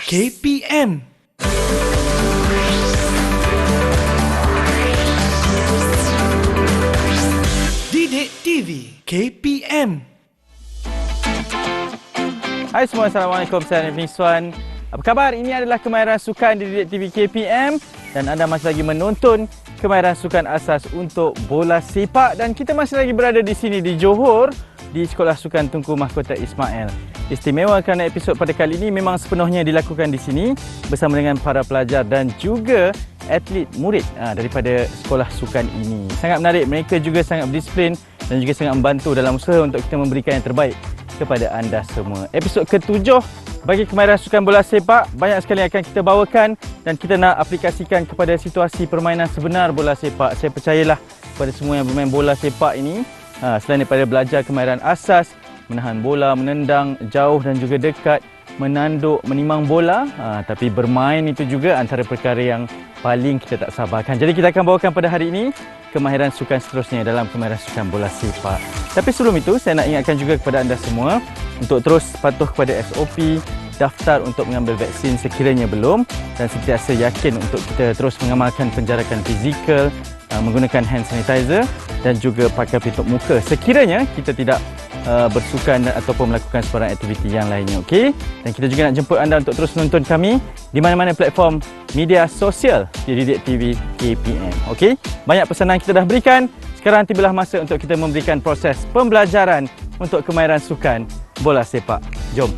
KPM. Didik TV KPM. Hai semua, Assalamualaikum. Saya Nifni Swan. Apa khabar? Ini adalah Kemahiran Sukan di Didik TV KPM dan anda masih lagi menonton Kemahiran Sukan Asas untuk Bola Sepak dan kita masih lagi berada di sini di Johor di Sekolah Sukan Tunku Mahkota Ismail. Istimewa kerana episod pada kali ini memang sepenuhnya dilakukan di sini bersama dengan para pelajar dan juga atlet murid daripada sekolah sukan ini. Sangat menarik, mereka juga sangat berdisiplin dan juga sangat membantu dalam usaha untuk kita memberikan yang terbaik kepada anda semua. Episod ke-7 bagi Kemahiran Sukan Bola Sepak, banyak sekali akan kita bawakan dan kita nak aplikasikan kepada situasi permainan sebenar bola sepak. Saya percayalah kepada semua yang bermain bola sepak ini, selain daripada belajar kemahiran asas, menahan bola, menendang jauh dan juga dekat, menanduk, menimang bola, tapi bermain itu juga antara perkara yang paling kita tak sabarkan. Jadi kita akan bawakan pada hari ini kemahiran sukan seterusnya dalam Kemahiran Sukan Bola Sepak. Tapi sebelum itu, saya nak ingatkan juga kepada anda semua untuk terus patuh kepada SOP, daftar untuk mengambil vaksin sekiranya belum, dan sentiasa yakin untuk kita terus mengamalkan penjarakan fizikal, menggunakan hand sanitizer dan juga pakai pelitup muka sekiranya kita tidak bersukan ataupun melakukan sebarang aktiviti yang lainnya, okey? Dan kita juga nak jemput anda untuk terus menonton kami di mana-mana platform media sosial di Didik TV KPM, okey? Banyak pesanan kita dah berikan, sekarang tibalah masa untuk kita memberikan proses pembelajaran untuk kemahiran sukan bola sepak. Jom.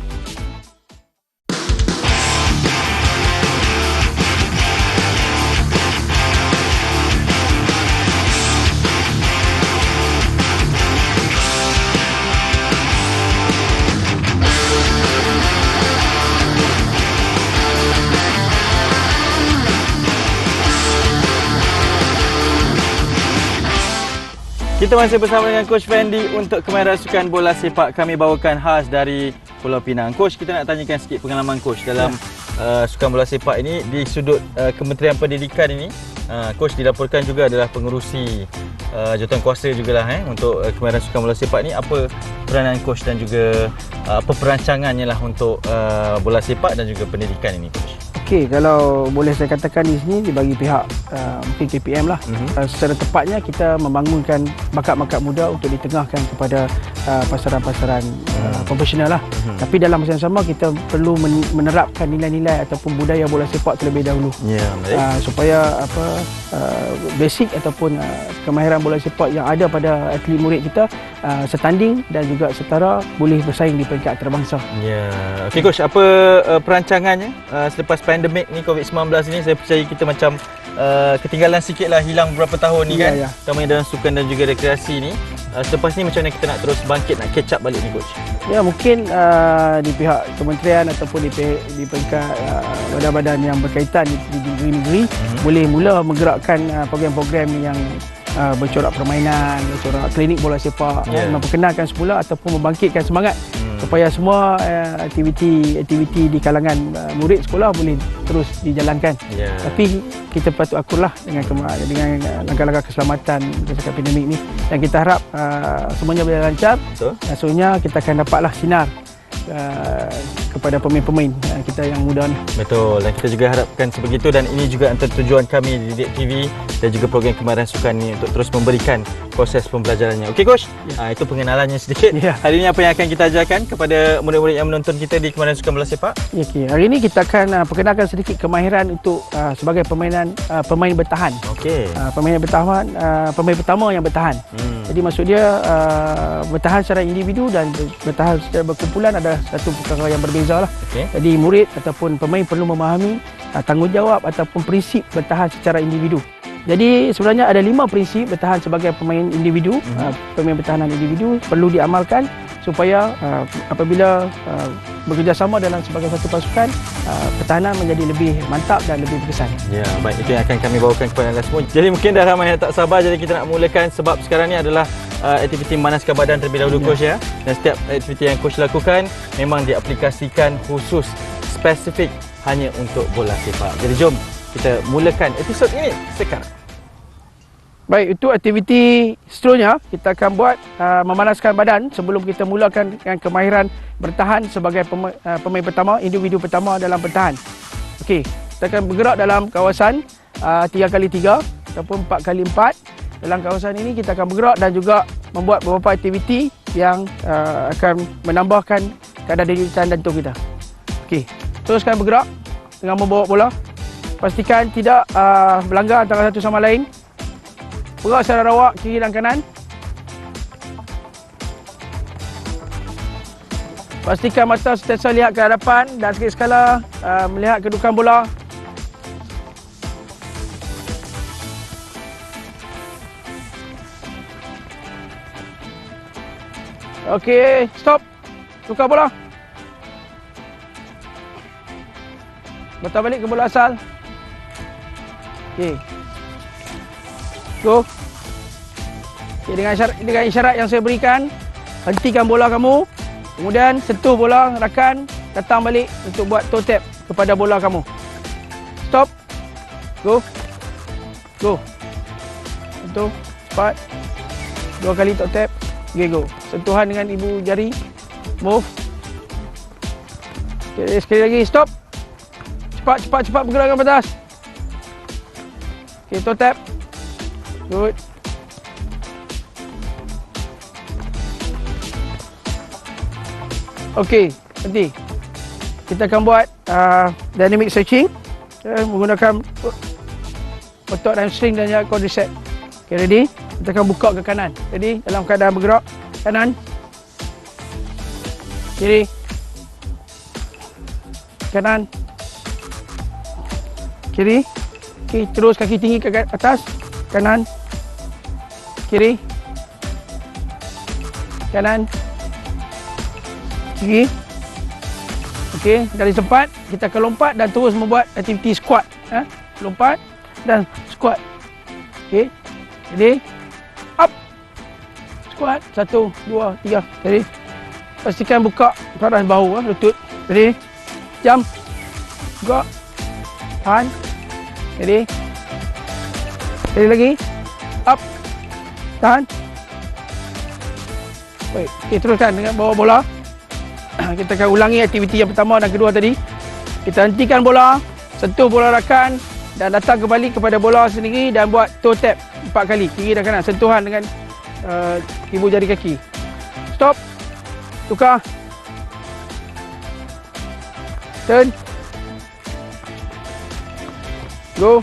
Kita masih bersama dengan Coach Fendi untuk Kemahiran Sukan Bola Sepak. Kami bawakan khas dari Pulau Pinang. Coach, kita nak tanyakan sikit pengalaman Coach dalam sukan bola sepak ini di sudut Kementerian Pendidikan ini. Coach dilaporkan juga adalah pengerusi jawatankuasa jugalah untuk Kemahiran Sukan Bola Sepak ni. Apa peranan Coach dan juga apa perancangannya lah untuk bola sepak dan juga pendidikan ini, Coach? Okey, kalau boleh saya katakan di sini dibagi pihak mungkin KPM lah. Secara tepatnya kita membangunkan bakat-bakat muda untuk ditengahkan kepada pasaran-pasaran profesional lah. Tapi dalam masa yang sama kita perlu menerapkan nilai-nilai ataupun budaya bola sepak terlebih dahulu. Supaya basic ataupun kemahiran bola sepak yang ada pada atlet murid kita setanding dan juga setara boleh bersaing di peringkat antarabangsa. Okey Coach, apa perancangannya selepas pandemik ni COVID-19 ni? Saya percaya kita macam ketinggalan sikit lah, hilang beberapa tahun ni kan, terutamanya dalam sukan dan juga rekreasi ni. Selepas ni macam mana kita nak terus bangkit, nak catch up balik ni Coach? Ya, mungkin di pihak kementerian ataupun di peringkat badan-badan yang berkaitan di negeri-negeri boleh mula menggerakkan program-program yang bercorak permainan, bercorak klinik bola sepak, memperkenalkan semula ataupun membangkitkan semangat supaya semua aktiviti di kalangan murid sekolah boleh terus dijalankan. Tapi kita patut akurlah dengan langkah-langkah keselamatan berdasarkan pandemik ni, dan kita harap semuanya berjalan lancar. Maksudnya kita akan dapatlah sinar kepada pemain-pemain kita yang muda ni. Betul, dan kita juga harapkan sebegitu, dan ini juga antara tujuan kami di Didik TV dan juga program Kemahiran Sukan ni untuk terus memberikan proses pembelajarannya. Okey Coach, itu pengenalannya sedikit. Hari ini apa yang akan kita ajarkan kepada murid-murid yang menonton kita di Kemahiran Sukan Bola Sepak? Okey, hari ini kita akan perkenalkan sedikit kemahiran untuk sebagai pemain bertahan. Okey. Pemain pertama yang bertahan. Jadi maksud dia bertahan secara individu dan bertahan secara berkumpulan ada satu perkara yang berbeza lah. Jadi murid ataupun pemain perlu memahami tanggungjawab ataupun prinsip bertahan secara individu. Jadi sebenarnya ada 5 prinsip bertahan sebagai pemain individu. Pemain bertahanan individu perlu diamalkan supaya apabila bekerjasama dalam sebagai satu pasukan, pertahanan menjadi lebih mantap dan lebih berkesan. Ya, baik, itu yang akan kami bawakan kepada anda semua. Jadi mungkin dah ramai yang tak sabar, jadi kita nak mulakan sebab sekarang ni adalah aktiviti memanaskan badan terlebih dahulu Coach ya. Dan setiap aktiviti yang Coach lakukan memang diaplikasikan khusus spesifik hanya untuk bola sepak. Jadi jom kita mulakan episod ini sekarang. Baik, untuk aktiviti seterusnya kita akan buat memanaskan badan sebelum kita mulakan dengan kemahiran bertahan sebagai pemain pertama, individu pertama dalam bertahan. Okey, kita akan bergerak dalam kawasan 3x3 ataupun 4x4. Dalam kawasan ini kita akan bergerak dan juga membuat beberapa aktiviti yang akan menambahkan kadar denyutan jantung kita. Okey, teruskan bergerak dengan membawa bola. Pastikan tidak berlanggar antara satu sama lain. Bergerak secara rawak kiri dan kanan. Pastikan mata sentiasa lihat ke hadapan dan sikit sekala melihat kedudukan bola. Okey, stop. Tukar bola. Batal balik ke bola asal. Okey. Go. Okay, dengan isyarat yang saya berikan, hentikan bola kamu. Kemudian sentuh bola rakan, datang balik untuk buat toe tap kepada bola kamu. Stop. Go. Go. Sentuh. Cepat. 2 kali toe tap. Okay, go. Sentuhan dengan ibu jari. Move. Okay, sekali lagi. Stop. Cepat bergerak ke atas. Okay, toe tap. Good. Okey, nanti kita akan buat dynamic stretching menggunakan otot hamstring dan juga quadricep. Okey, ready? Kita akan buka ke kanan. Ready? Dalam keadaan bergerak kanan, kiri, kanan, kiri. Okey, terus kaki tinggi ke atas, kanan, kiri, kanan, kiri. Okey, dari tempat kita akan lompat dan terus membuat aktiviti squat. Lompat dan squat. Okey, ready? Up. Squat. 1, 2, 3. Ready? Pastikan buka paras bahu, lutut. Ready? Jump. Buka. Tahan. Ready? Ready lagi. Up. Tahan. Baik, okay, teruskan dengan bawa bola. Kita akan ulangi aktiviti yang pertama dan kedua tadi. Kita hentikan bola, sentuh bola rakan dan datang kembali kepada bola sendiri dan buat toe tap 4 kali, kiri dan kanan. Sentuhan dengan ibu jari kaki. Stop. Tukar. Turn. Go.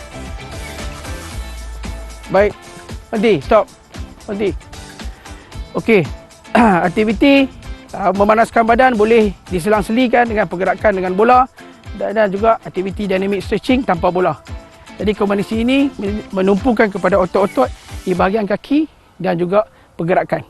Baik. Berhenti. Stop. Berhenti. Okey. Aktiviti memanaskan badan boleh diselang-selikan dengan pergerakan dengan bola dan juga aktiviti dynamic stretching tanpa bola. Jadi kombinasi ini menumpukan kepada otot-otot di bahagian kaki dan juga pergerakan.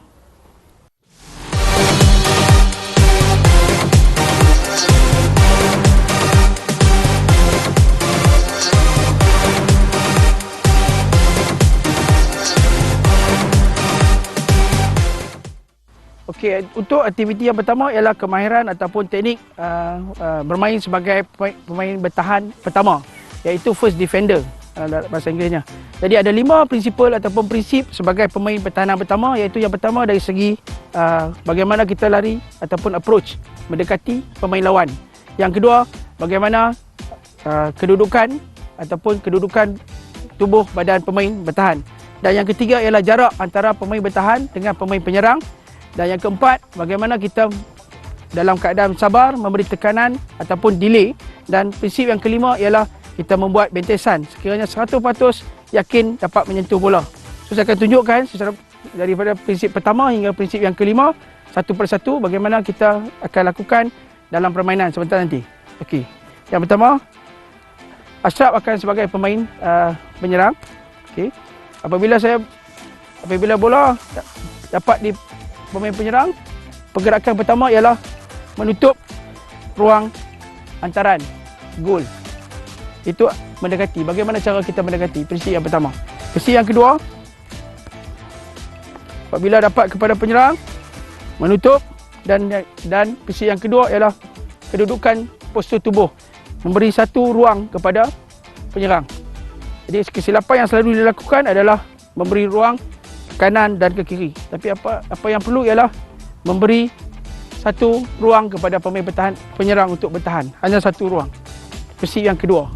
Okey, untuk aktiviti yang pertama ialah kemahiran ataupun teknik bermain sebagai pemain bertahan pertama, iaitu first defender dalam bahasa Inggerisnya. Jadi ada 5 prinsipal ataupun prinsip sebagai pemain pertahanan pertama, iaitu yang pertama dari segi bagaimana kita lari ataupun approach mendekati pemain lawan. Yang kedua, bagaimana kedudukan ataupun kedudukan tubuh badan pemain bertahan. Dan yang ketiga ialah jarak antara pemain bertahan dengan pemain penyerang. Dan yang keempat, bagaimana kita dalam keadaan sabar memberi tekanan ataupun delay. Dan prinsip yang kelima ialah kita membuat bentesan sekiranya 100% yakin dapat menyentuh bola. So saya akan tunjukkan secara daripada prinsip pertama hingga prinsip yang kelima satu persatu bagaimana kita akan lakukan dalam permainan sebentar nanti. Okey. Yang pertama, Ashraf akan sebagai pemain penyerang. Okey. Apabila bola dapat di pemain penyerang, pergerakan pertama ialah menutup ruang antaran gol. Itu mendekati. Bagaimana cara kita mendekati? Prinsip yang pertama. Prinsip yang kedua, apabila dapat kepada penyerang, menutup dan prinsip yang kedua ialah kedudukan postur tubuh, memberi satu ruang kepada penyerang. Jadi kesilapan yang selalu dilakukan adalah memberi ruang ke kanan dan ke kiri. Tapi apa yang perlu ialah memberi satu ruang kepada pemain penyerang untuk bertahan. Hanya satu ruang. Prinsip yang kedua.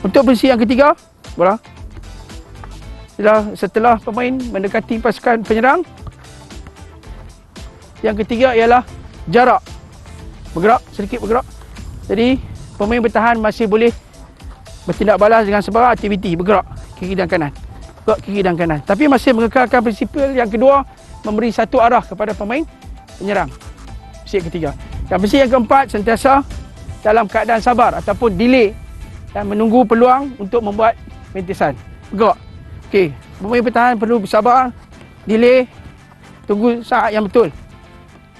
Untuk prinsip yang ketiga, bola. Setelah pemain mendekati pasukan penyerang, yang ketiga ialah jarak. Sedikit bergerak. Jadi pemain bertahan masih boleh bertindak balas dengan sebarang aktiviti, bergerak kiri dan kanan. Bergerak kiri dan kanan. Tapi masih mengekalkan prinsipal yang kedua, memberi satu arah kepada pemain penyerang. Prinsip ketiga. Dan prinsip yang keempat, sentiasa dalam keadaan sabar ataupun delay dan menunggu peluang untuk membuat rintisan. Bergerak. Okey, pemain bertahan perlu bersabar, delay, tunggu saat yang betul.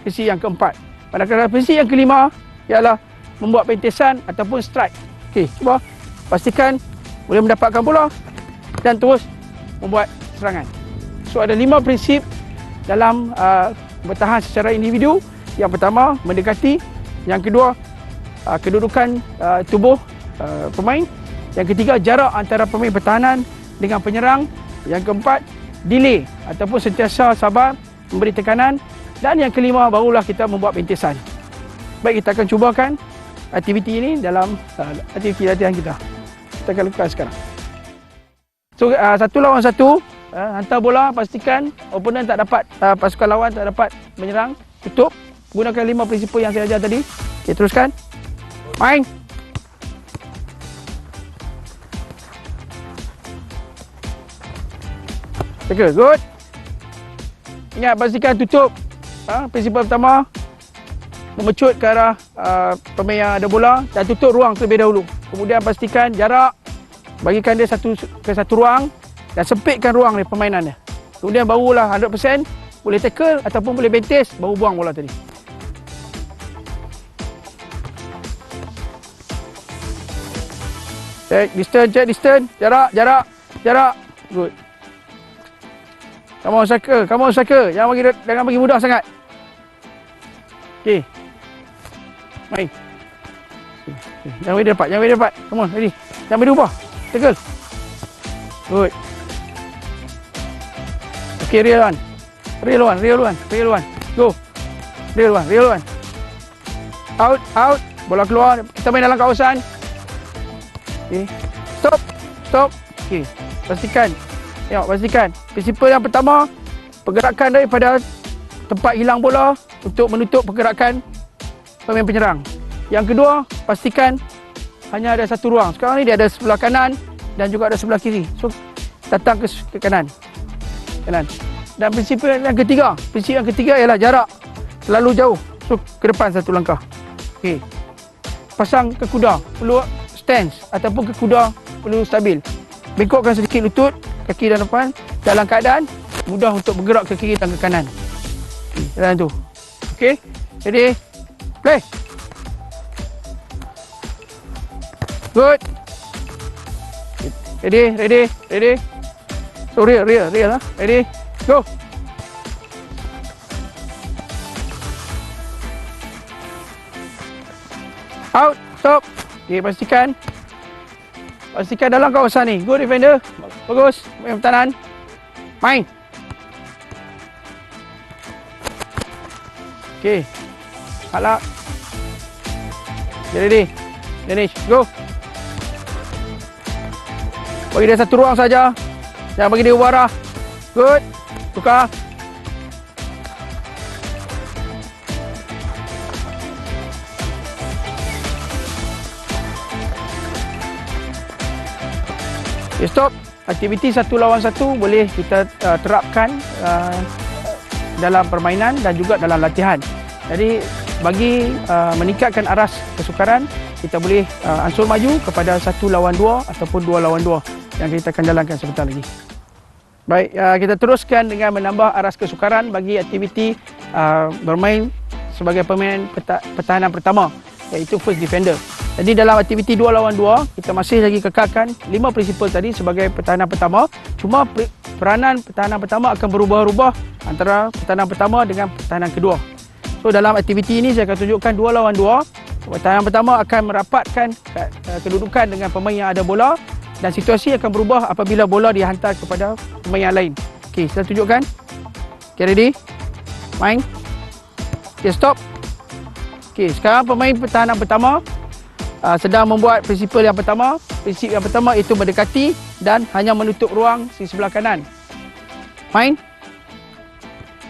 Prinsip yang keempat. Manakala prinsip yang kelima ialah membuat pentesan ataupun strike. Okey, cuba pastikan boleh mendapatkan bola dan terus membuat serangan. So ada 5 prinsip dalam bertahan secara individu. Yang pertama, mendekati. Yang kedua, kedudukan tubuh pemain. Yang ketiga, jarak antara pemain pertahanan dengan penyerang. Yang keempat, delay ataupun sentiasa sabar, memberi tekanan. Dan yang kelima, barulah kita membuat pentesan. Baik, kita akan cubakan aktiviti ini dalam aktiviti latihan kita. Kita akan lakukan sekarang. So, 1 lawan 1, hantar bola, pastikan oponen tak dapat, pasukan lawan tak dapat menyerang. Tutup, gunakan 5 prinsipal yang saya ajar tadi. Okay, teruskan. Main. Okay, good. Ingat, pastikan tutup. Prinsipal pertama, memecut ke arah pemain yang ada bola dan tutup ruang terlebih dahulu. Kemudian pastikan jarak, bagikan dia satu ruang dan sempitkan ruang dia permainan dia. Kemudian barulah 100% boleh tackle ataupun boleh bentis, baru buang bola tadi. Check distance, jarak. Good. Come on striker. Jangan bagi mudah sangat. Okey. Main. Jangan bagi dia dapat. Come on, ready. Jangan bagi dia ubah. Tackle. Good. Okey, real one. Go. Real one. Out. Bola keluar. Kita main dalam kawasan. Okey. Stop. Okey. Pastikan. Prinsipal yang pertama, pergerakan daripada tempat hilang bola untuk menutup pergerakan pemain penyerang. Yang kedua, pastikan hanya ada satu ruang. Sekarang ni dia ada sebelah kanan dan juga ada sebelah kiri. So, datang ke kanan. Dan prinsip yang ketiga ialah jarak. Terlalu jauh. So, ke depan satu langkah. Okey. Pasang ke kuda. Perlu stance ataupun ke kuda perlu stabil. Bengkokkan sedikit lutut, kaki dan depan. Dalam keadaan mudah untuk bergerak ke kiri dan ke kanan. Jalan tu. Okey. Ready? Play. Good. Ready. So real lah. Ready? Go. Out. Stop. Okay, pastikan dalam kawasan ni. Good defender. Bagus. Main pertahanan. Main. Okay. Halak. Ready. Go. Bagi dia satu ruang saja. Jangan bagi dia ubah arah. Good. Tukar. Okay, stop. Aktiviti 1 lawan 1 boleh kita terapkan dalam permainan dan juga dalam latihan. Jadi bagi meningkatkan aras kesukaran, kita boleh ansur maju kepada 1 lawan 2 ataupun 2 lawan 2 yang kita akan jalankan sebentar lagi. Baik, kita teruskan dengan menambah aras kesukaran bagi aktiviti bermain sebagai pemain pertahanan pertama, iaitu first defender. Jadi dalam aktiviti 2 lawan 2, kita masih lagi kekalkan 5 prinsipal tadi sebagai pertahanan pertama. Cuma peranan pertahanan pertama akan berubah-ubah antara pertahanan pertama dengan pertahanan kedua. So dalam aktiviti ini saya akan tunjukkan 2 lawan 2. Pertahanan pertama akan merapatkan kedudukan dengan pemain yang ada bola dan situasi akan berubah apabila bola dihantar kepada pemain yang lain. Okey, saya tunjukkan. Okay, ready? Main. Okay, stop. Okay, sekarang pemain pertahanan pertama sedang membuat prinsip yang pertama. Prinsip yang pertama itu mendekati dan hanya menutup ruang di sebelah kanan. Main.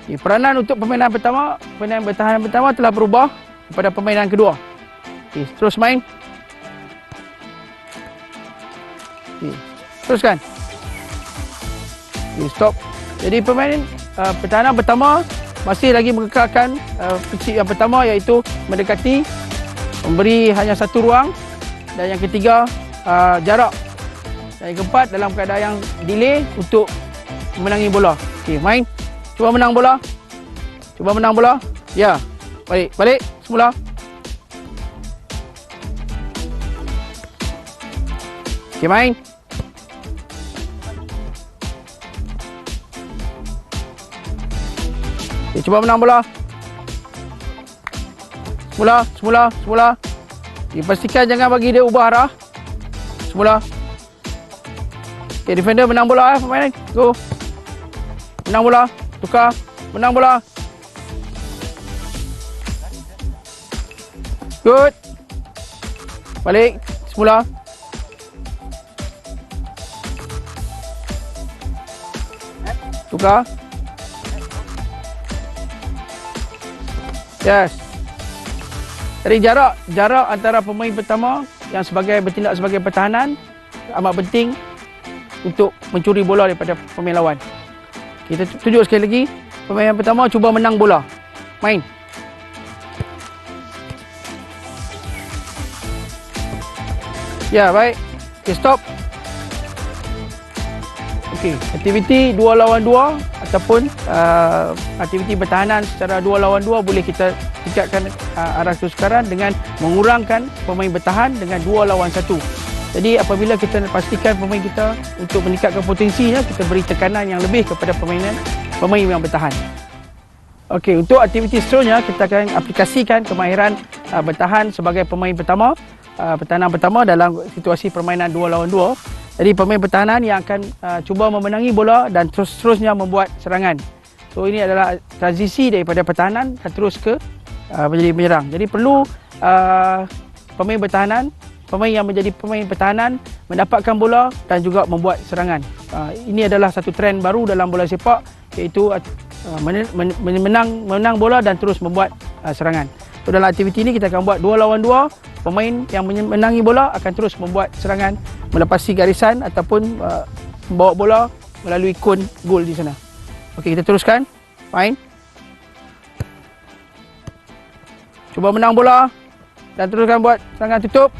Okay, peranan untuk pemainan pertahanan pertama telah berubah kepada permainan kedua. Okay, terus main. Okay, teruskan. Okay, stop. Jadi pemain pertahanan pertama masih lagi mengekalkan prinsip yang pertama, iaitu mendekati, memberi hanya satu ruang, dan yang ketiga jarak, dan yang keempat dalam keadaan yang delay untuk memenangi bola. Okey, main. Cuba menang bola. Cuba menang bola. Ya. Balik semula. Okey, main. Okay, cuba menang bola. Semula. Pastikan jangan bagi dia ubah arah. Semula. Okay, defender menang bola pemain. Go. Menang bola. Tukar. Menang bola. Good. Balik. Semula. Tukar. Yes. Jadi jarak antara pemain pertama yang bertindak sebagai pertahanan amat penting untuk mencuri bola daripada pemain lawan. Kita tunjuk sekali lagi. Pemain yang pertama cuba menang bola. Main. Ya, baik. Okay, stop. Okey, aktiviti 2 lawan 2 ataupun aktiviti pertahanan secara 2 lawan 2 boleh kita tingkatkan arah kesukaran dengan mengurangkan pemain bertahan dengan 2 lawan 1. Jadi apabila kita pastikan pemain kita untuk meningkatkan potensinya, kita beri tekanan yang lebih kepada pemain yang bertahan. Okey, untuk aktiviti seterusnya kita akan aplikasikan kemahiran bertahan sebagai pemain pertama, pertahanan pertama dalam situasi permainan 2 lawan 2. Jadi pemain pertahanan yang akan cuba memenangi bola dan terus-terusnya membuat serangan. So ini adalah transisi daripada pertahanan terus ke menjadi menyerang. Jadi perlu pemain yang menjadi pemain pertahanan mendapatkan bola dan juga membuat serangan. Ini adalah satu trend baru dalam bola sepak, iaitu menang bola dan terus membuat serangan. So dalam aktiviti ini kita akan buat 2 lawan 2. Pemain yang menangi bola akan terus membuat serangan, melepasi garisan ataupun membawa bola melalui kon gol di sana. Okey, kita teruskan. Main. Cuba menang bola dan teruskan buat serangan. Tutup.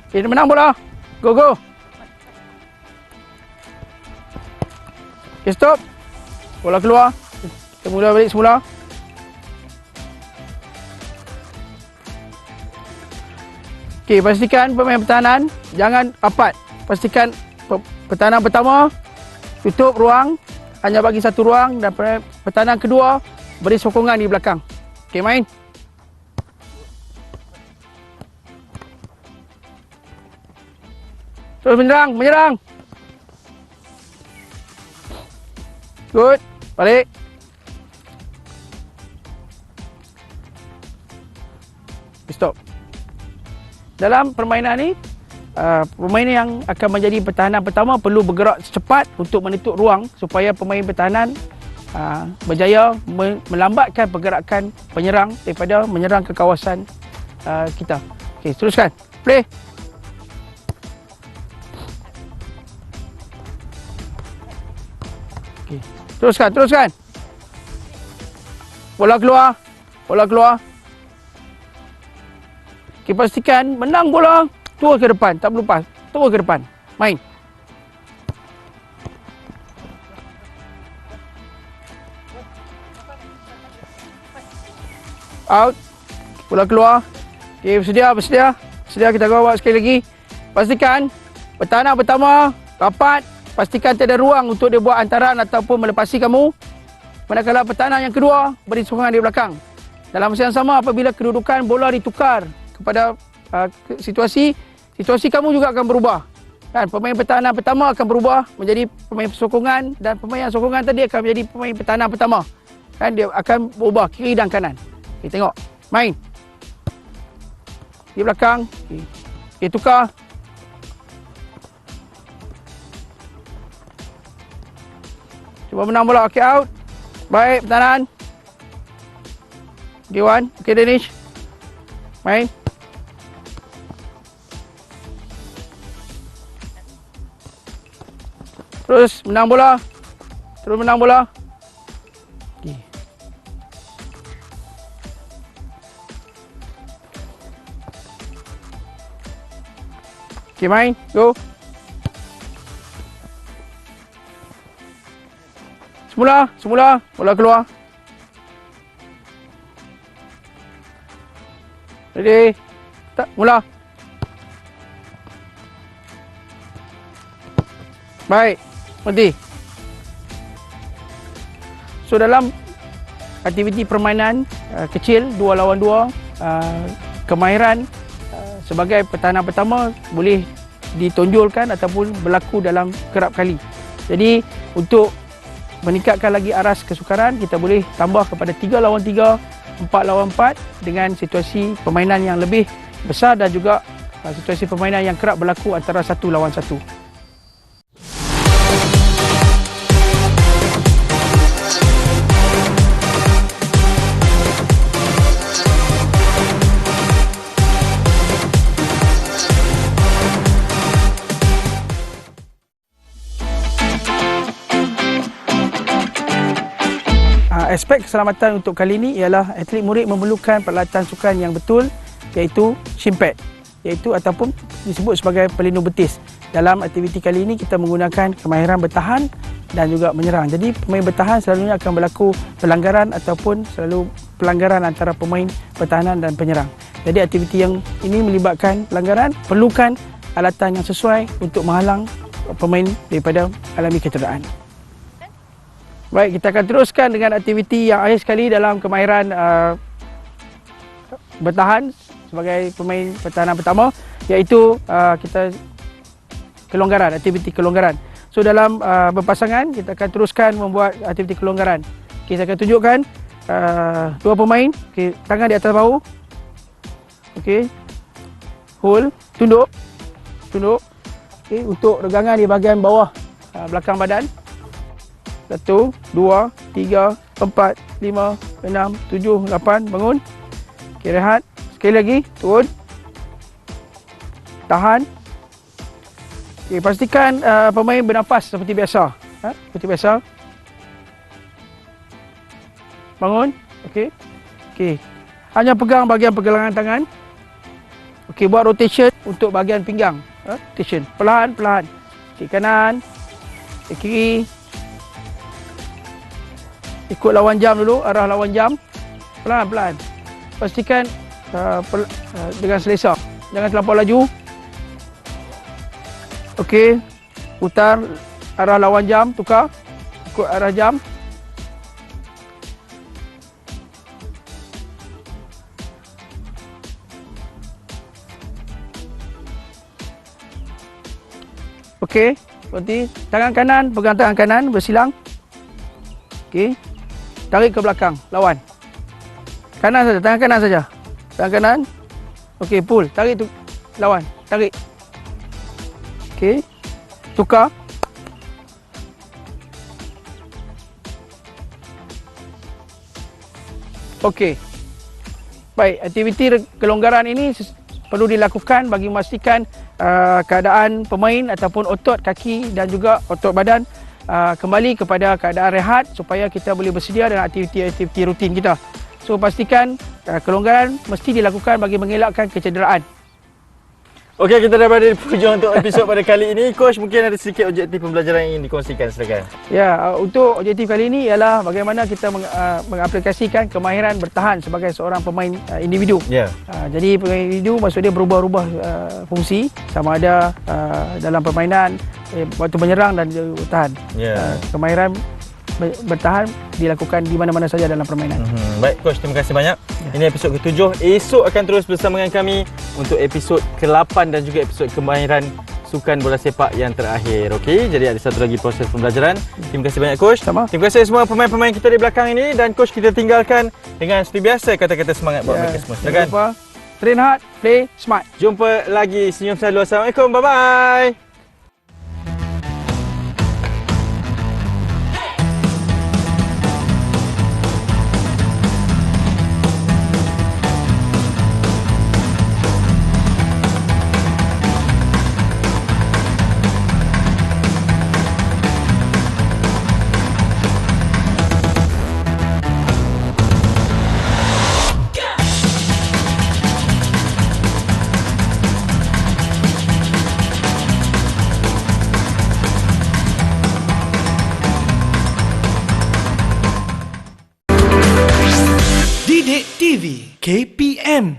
Okey, menang bola. Go. Okey, stop. Bola keluar. Kita mula balik semula. Okey, pastikan pemain pertahanan jangan rapat. Pastikan pertahanan pertama tutup ruang, hanya bagi satu ruang, dan pertahanan kedua beri sokongan di belakang. Okey, main. Terus menyerang. Good. Balik. Stop. Dalam permainan ni, pemain yang akan menjadi pertahanan pertama perlu bergerak secepat untuk menutup ruang supaya pemain pertahanan berjaya melambatkan pergerakan penyerang daripada menyerang ke kawasan kita. Okey, teruskan. Play. Okey, teruskan. Bola keluar. Okay, pastikan menang bola, terus ke depan, tak perlu pas, terus ke depan. Main. Out. Bola keluar. Okay, bersedia. Kita buat sekali lagi. Pastikan pertahanan pertama rapat. Pastikan tiada ruang untuk dia buat antaran ataupun melepasi kamu. Manakala pertahanan yang kedua beri sokongan di belakang. Dalam masa yang sama, apabila kedudukan bola ditukar kepada situasi kamu juga akan berubah. Kan pemain pertahanan pertama akan berubah menjadi pemain sokongan dan pemain yang sokongan tadi akan menjadi pemain pertahanan pertama. Kan dia akan berubah kiri dan kanan. Okey, tengok. Main. Di belakang. Okey, tukar. Cuba menang bola. Okey, out. Baik, pertahanan. Okey, Wan. Okey, Danish. Main. Terus menang bola. Terus menang bola. Okey. Okey, main. Go. Semula. Bola keluar. Ready. Tak, mula. Baik. Berhenti. So dalam aktiviti permainan kecil 2 lawan 2, kemahiran sebagai pertahanan pertama boleh ditonjolkan ataupun berlaku dalam kerap kali. Jadi untuk meningkatkan lagi aras kesukaran, kita boleh tambah kepada 3 lawan 3, 4 lawan 4 dengan situasi permainan yang lebih besar dan juga situasi permainan yang kerap berlaku antara 1 lawan 1. Aspek keselamatan untuk kali ini ialah atlet murid memerlukan peralatan sukan yang betul, iaitu shin pad, iaitu ataupun disebut sebagai pelindung betis. Dalam aktiviti kali ini kita menggunakan kemahiran bertahan dan juga menyerang. Jadi pemain bertahan selalunya akan berlaku pelanggaran ataupun selalu pelanggaran antara pemain pertahanan dan penyerang. Jadi aktiviti yang ini melibatkan pelanggaran, perlukan alatan yang sesuai untuk menghalang pemain daripada alami kecederaan. Baik, kita akan teruskan dengan aktiviti yang akhir sekali dalam kemahiran bertahan sebagai pemain pertahanan pertama, iaitu kita kelonggaran, aktiviti kelonggaran. So dalam berpasangan kita akan teruskan membuat aktiviti kelonggaran. Okay, saya akan tunjukkan 2 pemain. Okay, tangan di atas bahu. Okey. Hold, tunduk. Okey, untuk regangan di bahagian bawah belakang badan. 1, 2, 3, 4, 5, 6, 7, 8. Bangun. Okey, rehat. Sekali lagi. Turun. Tahan. Okey, pastikan pemain bernafas seperti biasa. Seperti biasa. Bangun. Okey. Okey. Hanya pegang bahagian pergelangan tangan. Okey, buat rotation untuk bahagian pinggang. Rotation. Perlahan-perlahan. Okey, kanan. Okey, kiri. Ikut lawan jam dulu, arah lawan jam. Pelan-pelan. Pastikan dengan selesa. Jangan terlampau laju. Okey. Putar arah lawan jam, tukar. Ikut arah jam. Okey. Berhenti. Tangan kanan, pegang tangan kanan, bersilang. Okey. Tarik ke belakang, lawan. Kanan saja, tangan kanan saja. Tangan kanan. Okey, pull. Tarik tu lawan. Tarik. Okey. Tukar. Okey. Baik, aktiviti kelonggaran ini perlu dilakukan bagi memastikan keadaan pemain ataupun otot kaki dan juga otot badan kembali kepada keadaan rehat supaya kita boleh bersedia dengan aktiviti-aktiviti rutin kita. So pastikan kelonggaran mesti dilakukan bagi mengelakkan kecederaan. Okey, kita dah berada di penghujung untuk episod pada kali ini. Coach, mungkin ada sedikit objektif pembelajaran yang ingin dikongsikan, silakan. Ya, untuk objektif kali ini ialah bagaimana kita mengaplikasikan kemahiran bertahan sebagai seorang pemain individu. Ya. Jadi pemain individu maksud dia berubah-ubah fungsi, sama ada dalam permainan waktu menyerang dan bertahan. Ya. Kemahiran bertahan dilakukan di mana-mana saja dalam permainan. Baik, Coach, terima kasih banyak. Ini episod ke-7. Esok akan terus bersama dengan kami untuk episod ke-8 dan juga episod kemahiran sukan bola sepak yang terakhir. Okey, jadi ada satu lagi proses pembelajaran. Terima kasih banyak coach. Sama. Terima kasih semua pemain-pemain kita di belakang ini dan coach kita tinggalkan dengan seperti biasa kata-kata semangat buat mereka semua. Silakan. Jangan lupa, train hard, play smart. Jumpa lagi, senyum selalu. Assalamualaikum. Bye bye. Didik TV KPM